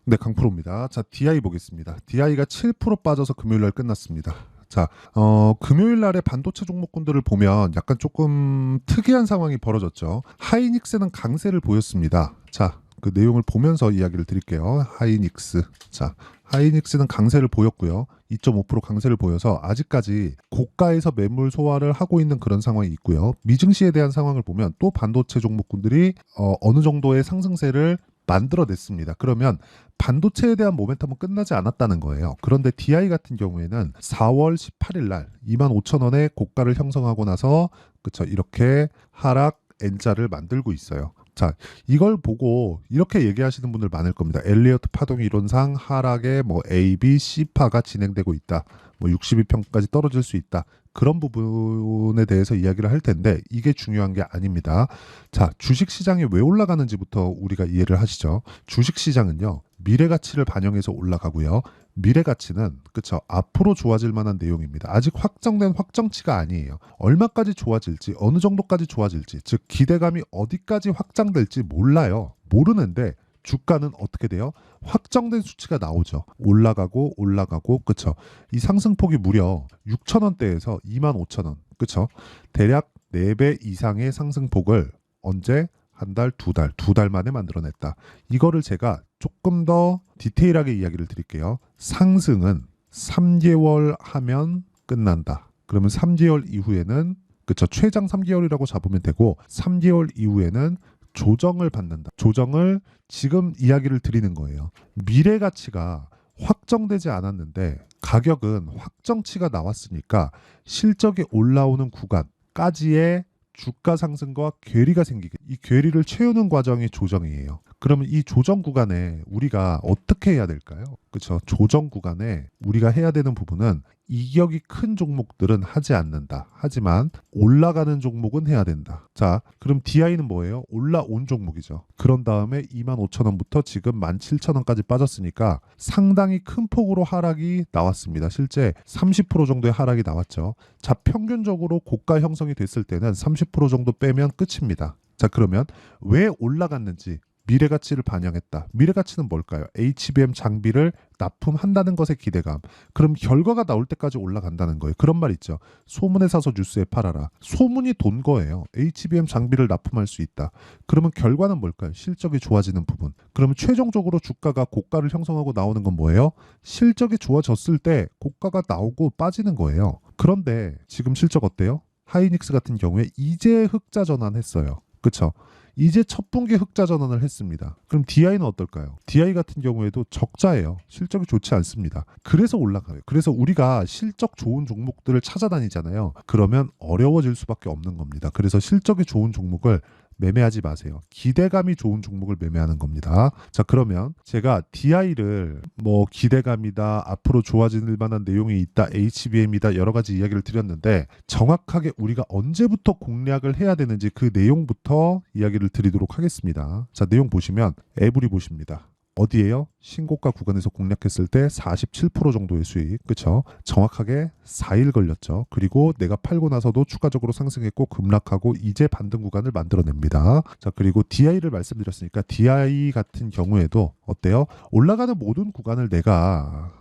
네, 강프로입니다. 자, DI 보겠습니다. DI가 7% 빠져서 금요일 날 끝났습니다. 자, 금요일 날에 반도체 종목군들을 보면 약간 조금 특이한 상황이 벌어졌죠. 하이닉스는 강세를 보였습니다. 자, 그 내용을 보면서 이야기를 드릴게요. 하이닉스. 자, 하이닉스는 강세를 보였고요. 2.5% 강세를 보여서 아직까지 고가에서 매물 소화를 하고 있는 그런 상황이 있고요. 미증시에 대한 상황을 보면 또 반도체 종목군들이 어느 정도의 상승세를 만들어냈습니다. 그러면 반도체에 대한 모멘텀은 끝나지 않았다는 거예요. 그런데 DI 같은 경우에는 4월 18일 날 25,000원의 고가를 형성하고 나서 그쵸 이렇게 하락 N자를 만들고 있어요. 자, 이걸 보고 이렇게 얘기하시는 분들 많을 겁니다. 엘리어트 파동 이론상 하락의 뭐 A, B, C파가 진행되고 있다. 뭐 62평까지 떨어질 수 있다. 그런 부분에 대해서 이야기를 할 텐데 이게 중요한 게 아닙니다. 자, 주식시장이 왜 올라가는지부터 우리가 이해를 하시죠. 주식시장은요. 미래가치를 반영해서 올라가고요. 미래가치는 그쵸 앞으로 좋아질 만한 내용입니다. 아직 확정된 확정치가 아니에요. 얼마까지 좋아질지 어느 정도까지 좋아질지 즉 기대감이 어디까지 확장될지 몰라요. 모르는데 주가는 어떻게 돼요? 확정된 수치가 나오죠. 올라가고 올라가고 그쵸 이 상승폭이 무려 6,000원대에서 25,000원 그쵸 대략 4배 이상의 상승폭을 언제 한 달, 두 달 만에 만들어냈다. 이거를 제가 조금 더 디테일하게 이야기를 드릴게요. 상승은 3개월 하면 끝난다. 그러면 3개월 이후에는 그쵸 최장 3개월이라고 잡으면 되고 3개월 이후에는 조정을 받는다. 조정을 지금 이야기를 드리는 거예요. 미래 가치가 확정되지 않았는데 가격은 확정치가 나왔으니까 실적이 올라오는 구간까지의 주가 상승과 괴리가 생기게 이 괴리를 채우는 과정이 조정이에요. 그러면 이 조정 구간에 우리가 어떻게 해야 될까요? 그렇죠. 조정 구간에 우리가 해야 되는 부분은 이격이 큰 종목들은 하지 않는다. 하지만 올라가는 종목은 해야 된다. 자, 그럼 DI는 뭐예요? 올라온 종목이죠. 그런 다음에 25,000원부터 지금 17,000원까지 빠졌으니까 상당히 큰 폭으로 하락이 나왔습니다. 실제 30% 정도의 하락이 나왔죠. 자, 평균적으로 고가 형성이 됐을 때는 30% 정도 빼면 끝입니다. 자, 그러면 왜 올라갔는지 미래가치를 반영했다. 미래가치는 뭘까요? HBM 장비를 납품한다는 것의 기대감. 그럼 결과가 나올 때까지 올라간다는 거예요. 그런 말 있죠. 소문에 사서 뉴스에 팔아라. 소문이 돈 거예요. HBM 장비를 납품할 수 있다. 그러면 결과는 뭘까요? 실적이 좋아지는 부분. 그러면 최종적으로 주가가 고가를 형성하고 나오는 건 뭐예요? 실적이 좋아졌을 때 고가가 나오고 빠지는 거예요. 그런데 지금 실적 어때요? 하이닉스 같은 경우에 이제 흑자 전환했어요. 그쵸? 이제 첫 분기 흑자 전환을 했습니다. 그럼 DI는 어떨까요? DI 같은 경우에도 적자예요. 실적이 좋지 않습니다. 그래서 올라가요. 그래서 우리가 실적 좋은 종목들을 찾아다니잖아요. 그러면 어려워질 수밖에 없는 겁니다. 그래서 실적이 좋은 종목을 매매하지 마세요. 기대감이 좋은 종목을 매매하는 겁니다. 자, 그러면 제가 DI를 뭐 기대감이다, 앞으로 좋아질 만한 내용이 있다, HBM이다 여러 가지 이야기를 드렸는데 정확하게 우리가 언제부터 공략을 해야 되는지 그 내용부터 이야기를 드리도록 하겠습니다. 자, 내용 보시면 에브리 보십니다. 어디에요? 신고가 구간에서 공략했을 때 47% 정도의 수익. 그쵸? 정확하게 4일 걸렸죠. 그리고 내가 팔고 나서도 추가적으로 상승했고 급락하고 이제 반등 구간을 만들어냅니다. 자, 그리고 DI를 말씀드렸으니까 DI 같은 경우에도 어때요? 올라가는 모든 구간을 내가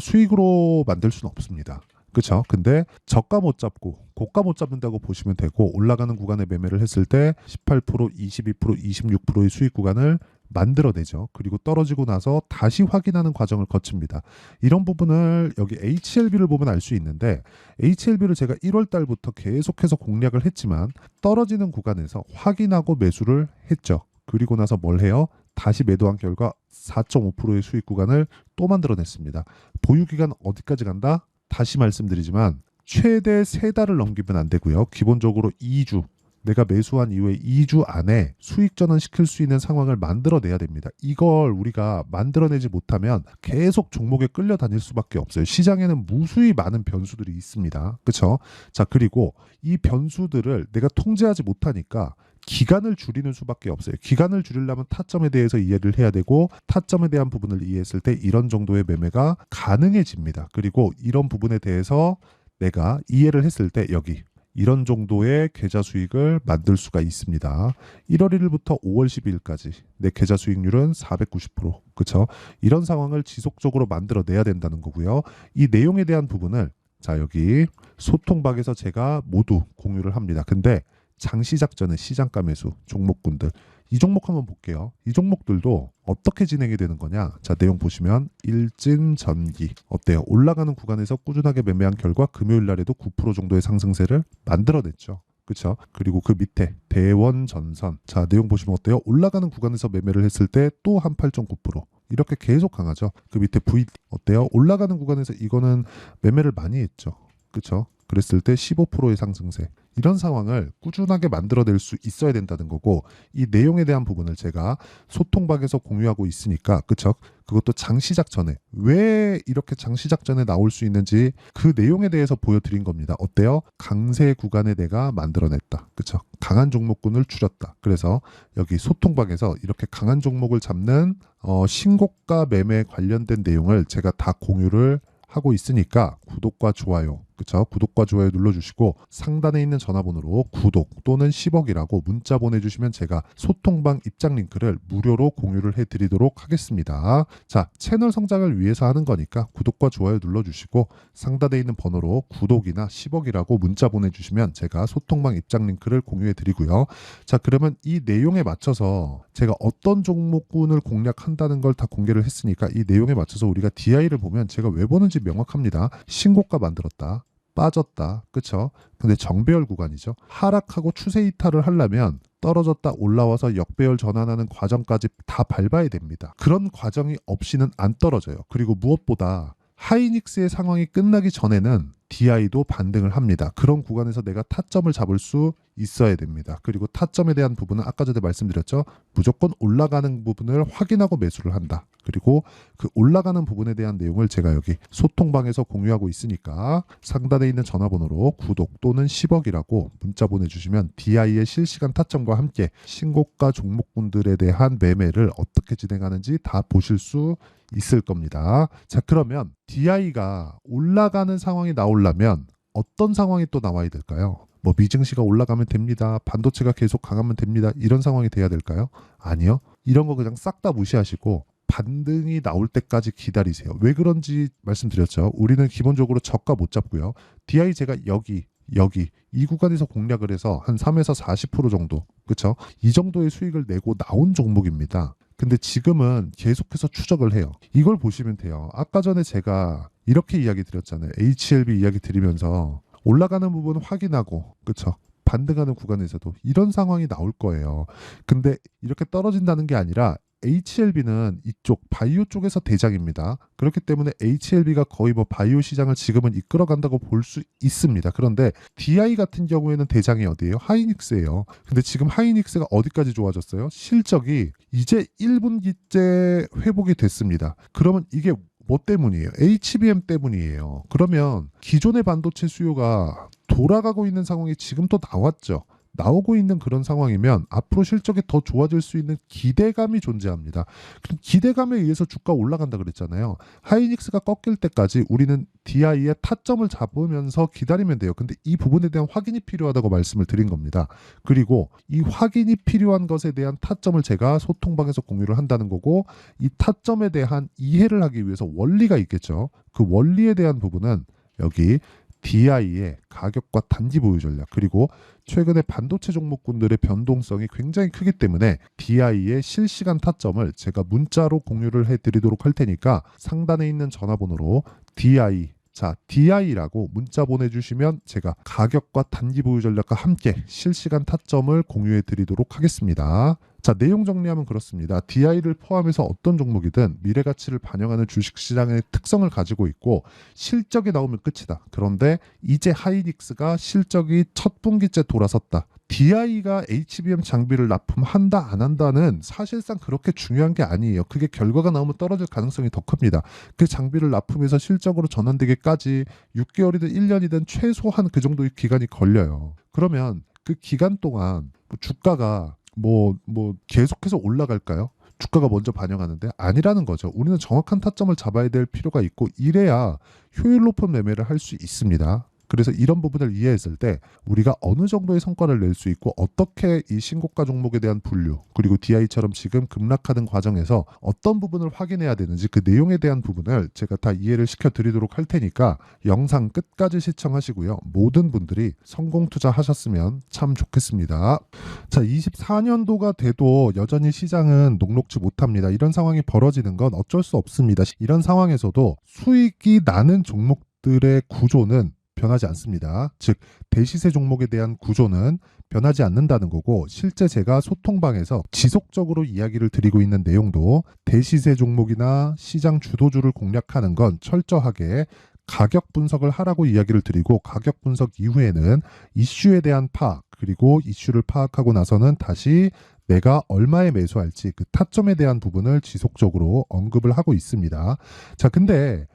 수익으로 만들 수는 없습니다. 그렇죠. 근데 저가 못 잡고 고가 못 잡는다고 보시면 되고 올라가는 구간에 매매를 했을 때 18%, 22%, 26%의 수익 구간을 만들어내죠. 그리고 떨어지고 나서 다시 확인하는 과정을 거칩니다. 이런 부분을 여기 HLB를 보면 알 수 있는데 HLB를 제가 1월 달부터 계속해서 공략을 했지만 떨어지는 구간에서 확인하고 매수를 했죠. 그리고 나서 뭘 해요? 다시 매도한 결과 4.5%의 수익 구간을 또 만들어냈습니다. 보유기간 어디까지 간다? 다시 말씀드리지만 최대 3달을 넘기면 안 되고요. 기본적으로 2주 내가 매수한 이후에 2주 안에 수익 전환시킬 수 있는 상황을 만들어내야 됩니다. 이걸 우리가 만들어내지 못하면 계속 종목에 끌려다닐 수밖에 없어요. 시장에는 무수히 많은 변수들이 있습니다. 그렇죠? 자, 그리고 이 변수들을 내가 통제하지 못하니까 기간을 줄이는 수밖에 없어요. 기간을 줄이려면 타점에 대해서 이해를 해야 되고 타점에 대한 부분을 이해했을 때 이런 정도의 매매가 가능해집니다. 그리고 이런 부분에 대해서 내가 이해를 했을 때 여기 이런 정도의 계좌 수익을 만들 수가 있습니다. 1월 1일부터 5월 12일까지 내 계좌 수익률은 490%. 그쵸? 이런 상황을 지속적으로 만들어내야 된다는 거고요. 이 내용에 대한 부분을 자 여기 소통박에서 제가 모두 공유를 합니다. 근데 장시작 전에 시장가 매수 종목군들 이 종목 한번 볼게요. 이 종목들도 어떻게 진행이 되는 거냐? 자, 내용 보시면 일진전기 어때요? 올라가는 구간에서 꾸준하게 매매한 결과 금요일 날에도 9% 정도의 상승세를 만들어냈죠. 그렇죠? 그리고 그 밑에 대원전선 자, 내용 보시면 어때요? 올라가는 구간에서 매매를 했을 때 또 한 8.9% 이렇게 계속 강하죠. 그 밑에 VD 어때요? 올라가는 구간에서 이거는 매매를 많이 했죠. 그렇죠? 그랬을 때 15%의 상승세 이런 상황을 꾸준하게 만들어낼 수 있어야 된다는 거고 이 내용에 대한 부분을 제가 소통박에서 공유하고 있으니까 그쵸? 그것도 장시작 전에 왜 이렇게 장시작 전에 나올 수 있는지 그 내용에 대해서 보여드린 겁니다. 어때요? 강세 구간에 내가 만들어냈다. 그쵸? 강한 종목군을 줄였다. 그래서 여기 소통박에서 이렇게 강한 종목을 잡는 신고가 매매 관련된 내용을 제가 다 공유를 하고 있으니까 구독과 좋아요 그쵸? 구독과 좋아요 눌러주시고 상단에 있는 전화번호로 구독 또는 10억이라고 문자 보내주시면 제가 소통방 입장 링크를 무료로 공유를 해드리도록 하겠습니다. 자, 채널 성장을 위해서 하는 거니까 구독과 좋아요 눌러주시고 상단에 있는 번호로 구독이나 10억이라고 문자 보내주시면 제가 소통방 입장 링크를 공유해드리고요. 자, 그러면 이 내용에 맞춰서 제가 어떤 종목군을 공략한다는 걸 다 공개를 했으니까 이 내용에 맞춰서 우리가 DI를 보면 제가 왜 보는지 명확합니다. 신고가 만들었다. 빠졌다. 그쵸? 근데 정배열 구간이죠. 하락하고 추세 이탈을 하려면 떨어졌다 올라와서 역배열 전환하는 과정까지 다 밟아야 됩니다. 그런 과정이 없이는 안 떨어져요. 그리고 무엇보다 하이닉스의 상황이 끝나기 전에는 DI도 반등을 합니다. 그런 구간에서 내가 타점을 잡을 수 있어야 됩니다. 그리고 타점에 대한 부분은 아까 전에 말씀드렸죠. 무조건 올라가는 부분을 확인하고 매수를 한다. 그리고 그 올라가는 부분에 대한 내용을 제가 여기 소통방에서 공유하고 있으니까 상단에 있는 전화번호로 구독 또는 10억이라고 문자 보내주시면 DI의 실시간 타점과 함께 신고가 종목군들에 대한 매매를 어떻게 진행하는지 다 보실 수 있을 겁니다. 자, 그러면 DI가 올라가는 상황이 나오려면 어떤 상황이 또 나와야 될까요? 뭐 미증시가 올라가면 됩니다. 반도체가 계속 강하면 됩니다. 이런 상황이 돼야 될까요? 아니요. 이런 거 그냥 싹 다 무시하시고 반등이 나올 때까지 기다리세요. 왜 그런지 말씀드렸죠. 우리는 기본적으로 저가 못 잡고요. DI 제가 여기 이 구간에서 공략을 해서 한 3에서 40% 정도 그쵸? 이 정도의 수익을 내고 나온 종목입니다. 근데 지금은 계속해서 추적을 해요. 이걸 보시면 돼요. 아까 전에 제가 이렇게 이야기 드렸잖아요. HLB 이야기 드리면서 올라가는 부분 확인하고 그쵸? 반등하는 구간에서도 이런 상황이 나올 거예요. 근데 이렇게 떨어진다는 게 아니라 HLB는 이쪽 바이오 쪽에서 대장입니다. 그렇기 때문에 HLB가 거의 뭐 바이오 시장을 지금은 이끌어간다고 볼 수 있습니다. 그런데 DI 같은 경우에는 대장이 어디예요? 하이닉스예요. 근데 지금 하이닉스가 어디까지 좋아졌어요? 실적이 이제 1분기째 회복이 됐습니다. 그러면 이게 뭐 때문이에요? HBM 때문이에요. 그러면 기존의 반도체 수요가 돌아가고 있는 상황이 지금 또 나왔죠. 나오고 있는 그런 상황이면 앞으로 실적이 더 좋아질 수 있는 기대감이 존재합니다. 그럼 기대감에 의해서 주가 올라간다 그랬잖아요. 하이닉스가 꺾일 때까지 우리는 DI의 타점을 잡으면서 기다리면 돼요. 근데 이 부분에 대한 확인이 필요하다고 말씀을 드린 겁니다. 그리고 이 확인이 필요한 것에 대한 타점을 제가 소통방에서 공유를 한다는 거고 이 타점에 대한 이해를 하기 위해서 원리가 있겠죠. 그 원리에 대한 부분은 여기 DI의 가격과 단기 보유 전략 그리고 최근에 반도체 종목군들의 변동성이 굉장히 크기 때문에 DI의 실시간 타점을 제가 문자로 공유를 해드리도록 할 테니까 상단에 있는 전화번호로 DI라고 문자 보내주시면 제가 가격과 단기 보유 전략과 함께 실시간 타점을 공유해 드리도록 하겠습니다. 자, 내용 정리하면 그렇습니다. DI를 포함해서 어떤 종목이든 미래 가치를 반영하는 주식시장의 특성을 가지고 있고 실적이 나오면 끝이다. 그런데 이제 하이닉스가 실적이 첫 분기째 돌아섰다. DI가 HBM 장비를 납품한다 안 한다는 사실상 그렇게 중요한 게 아니에요. 그게 결과가 나오면 떨어질 가능성이 더 큽니다. 그 장비를 납품해서 실적으로 전환되기까지 6개월이든 1년이든 최소한 그 정도의 기간이 걸려요. 그러면 그 기간 동안 주가가 계속해서 올라갈까요? 주가가 먼저 반영하는데 아니라는 거죠. 우리는 정확한 타점을 잡아야 될 필요가 있고 이래야 효율 높은 매매를 할 수 있습니다. 그래서 이런 부분을 이해했을 때 우리가 어느 정도의 성과를 낼 수 있고 어떻게 이 신고가 종목에 대한 분류 그리고 DI처럼 지금 급락하는 과정에서 어떤 부분을 확인해야 되는지 그 내용에 대한 부분을 제가 다 이해를 시켜드리도록 할 테니까 영상 끝까지 시청하시고요. 모든 분들이 성공 투자하셨으면 참 좋겠습니다. 자, 24년도가 돼도 여전히 시장은 녹록지 못합니다. 이런 상황이 벌어지는 건 어쩔 수 없습니다. 이런 상황에서도 수익이 나는 종목들의 구조는 변하지 않습니다. 즉 대시세 종목에 대한 구조는 변하지 않는다는 거고, 실제 제가 소통방에서 지속적으로 이야기를 드리고 있는 내용도 대시세 종목이나 시장 주도주를 공략하는 건 철저하게 가격 분석을 하라고 이야기를 드리고, 가격 분석 이후에는 이슈에 대한 파악, 그리고 이슈를 파악하고 나서는 다시 내가 얼마에 매수할지 그 타점에 대한 부분을 지속적으로 언급을 하고 있습니다. 자, 근데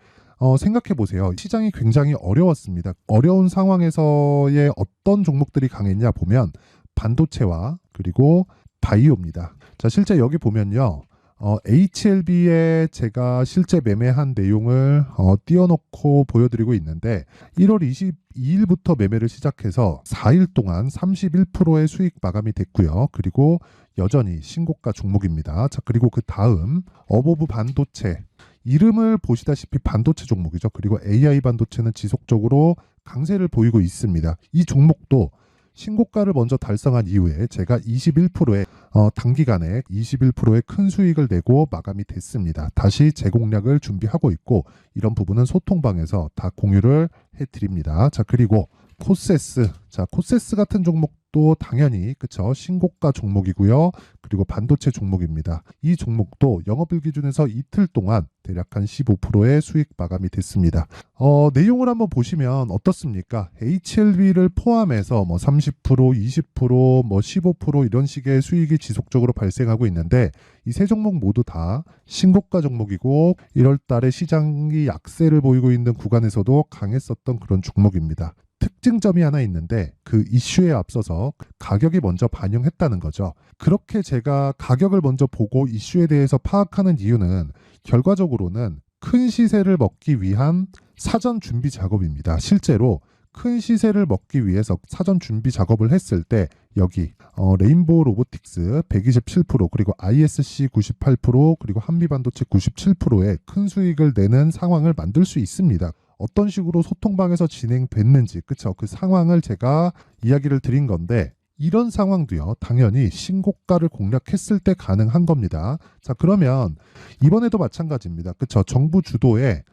생각해 보세요. 시장이 굉장히 어려웠습니다. 어려운 상황에서의 어떤 종목들이 강했냐 보면 반도체와 그리고 바이오입니다. 자, 실제 여기 보면요. HLB에 제가 실제 매매한 내용을 띄워놓고 보여드리고 있는데 1월 22일부터 매매를 시작해서 4일 동안 31%의 수익 마감이 됐고요. 그리고 여전히 신고가 종목입니다. 자, 그리고 그 다음 어보브 반도체, 이름을 보시다시피 반도체 종목이죠. 그리고 AI 반도체는 지속적으로 강세를 보이고 있습니다. 이 종목도 신고가를 먼저 달성한 이후에 제가 21%의 단기간에 21%의 큰 수익을 내고 마감이 됐습니다. 다시 재공략을 준비하고 있고, 이런 부분은 소통방에서 다 공유를 해드립니다. 자, 그리고 코세스. 자, 코세스 같은 종목도 당연히 그쵸, 신고가 종목이고요. 그리고 반도체 종목입니다. 이 종목도 영업일 기준에서 이틀 동안 대략 한 15%의 수익 마감이 됐습니다. 내용을 한번 보시면 어떻습니까? HLB를 포함해서 뭐 30%, 20%, 뭐 15% 이런 식의 수익이 지속적으로 발생하고 있는데, 이 세 종목 모두 다 신고가 종목이고 1월 달에 시장이 약세를 보이고 있는 구간에서도 강했었던 그런 종목입니다. 특징점이 하나 있는데 그 이슈에 앞서서 가격이 먼저 반영했다는 거죠. 그렇게 제가 가격을 먼저 보고 이슈에 대해서 파악하는 이유는 결과적으로는 큰 시세를 먹기 위한 사전 준비 작업입니다. 실제로 큰 시세를 먹기 위해서 사전 준비 작업을 했을 때 여기 레인보우 로보틱스 127%, 그리고 ISC 98%, 그리고 한미반도체 97%의 큰 수익을 내는 상황을 만들 수 있습니다. 어떤 식으로 소통방에서 진행됐는지, 그쵸? 그 상황을 제가 이야기를 드린 건데, 이런 상황도요, 당연히 신고가를 공략했을 때 가능한 겁니다. 자, 그러면 이번에도 마찬가지입니다. 그쵸? 정부 주도의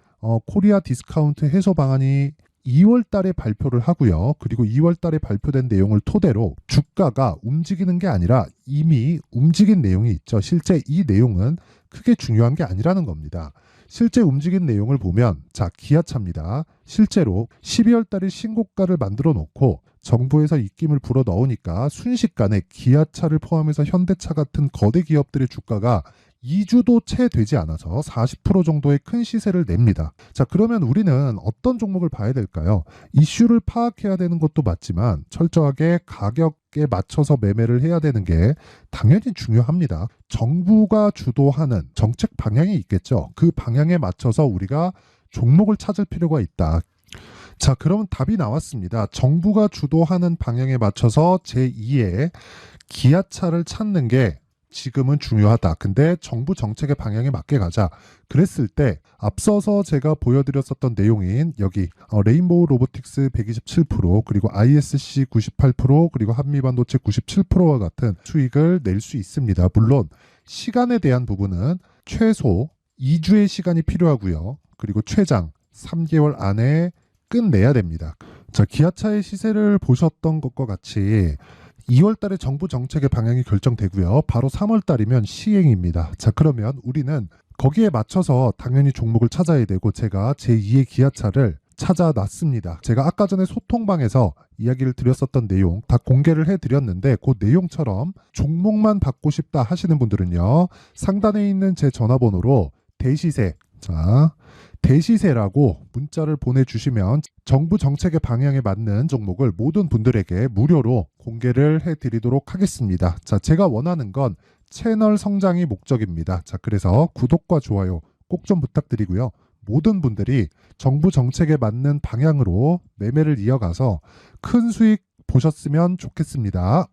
코리아 디스카운트 해소 방안이 2월 달에 발표를 하고요. 그리고 2월 달에 발표된 내용을 토대로 주가가 움직이는 게 아니라 이미 움직인 내용이 있죠. 실제 이 내용은 크게 중요한 게 아니라는 겁니다. 실제 움직인 내용을 보면, 자, 기아차입니다. 실제로 12월 달에 신고가를 만들어 놓고 정부에서 입김을 불어 넣으니까 순식간에 기아차를 포함해서 현대차 같은 거대 기업들의 주가가 2주도 채 되지 않아서 40% 정도의 큰 시세를 냅니다. 자, 그러면 우리는 어떤 종목을 봐야 될까요? 이슈를 파악해야 되는 것도 맞지만 철저하게 가격에 맞춰서 매매를 해야 되는 게 당연히 중요합니다. 정부가 주도하는 정책 방향이 있겠죠. 그 방향에 맞춰서 우리가 종목을 찾을 필요가 있다. 자, 그러면 답이 나왔습니다. 정부가 주도하는 방향에 맞춰서 제2의 기아차를 찾는 게 지금은 중요하다. 근데 정부 정책의 방향에 맞게 가자. 그랬을 때 앞서서 제가 보여드렸었던 내용인 여기 레인보우 로보틱스 127%, 그리고 ISC 98%, 그리고 한미반도체 97%와 같은 수익을 낼 수 있습니다. 물론 시간에 대한 부분은 최소 2주의 시간이 필요하고요. 그리고 최장 3개월 안에 끝내야 됩니다. 자, 기아차의 시세를 보셨던 것과 같이 2월 달에 정부 정책의 방향이 결정되고요. 바로 3월 달이면 시행입니다. 자, 그러면 우리는 거기에 맞춰서 당연히 종목을 찾아야 되고, 제가 제2의 기아차를 찾아놨습니다. 제가 아까 전에 소통방에서 이야기를 드렸었던 내용 다 공개를 해드렸는데, 그 내용처럼 종목만 받고 싶다 하시는 분들은요, 상단에 있는 제 전화번호로 대시세, 자, 대시세라고 문자를 보내주시면 정부 정책의 방향에 맞는 종목을 모든 분들에게 무료로 공개를 해드리도록 하겠습니다. 자, 제가 원하는 건 채널 성장이 목적입니다. 자, 그래서 구독과 좋아요 꼭 좀 부탁드리고요. 모든 분들이 정부 정책에 맞는 방향으로 매매를 이어가서 큰 수익 보셨으면 좋겠습니다.